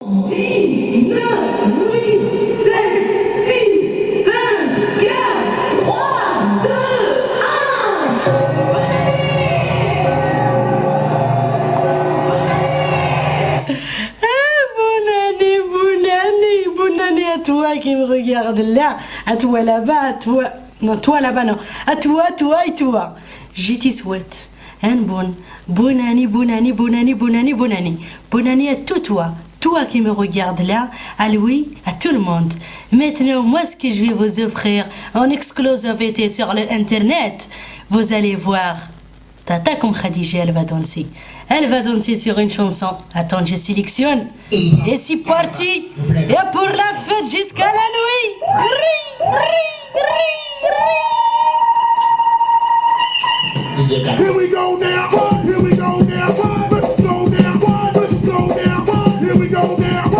10, 9, 8, 7, 6, 5, 4, 3, 2, 1. Bonne année à toi qui me regarde là, à toi là-bas, à toi, non, toi là-bas, non, à toi et toi. Je te souhaite un bonne année, bonne année à tout toi qui me regarde là, à lui, à tout le monde. Maintenant, moi, ce que je vais vous offrir en exclusivité sur l'internet, vous allez voir. Tata comme Khadija, elle va danser. Elle va danser sur une chanson. Attends, je sélectionne. Et c'est parti. Et pour la fête jusqu'à la nuit. Here we go now. Here we go now. Let's go now. Let's go now. Here we go now.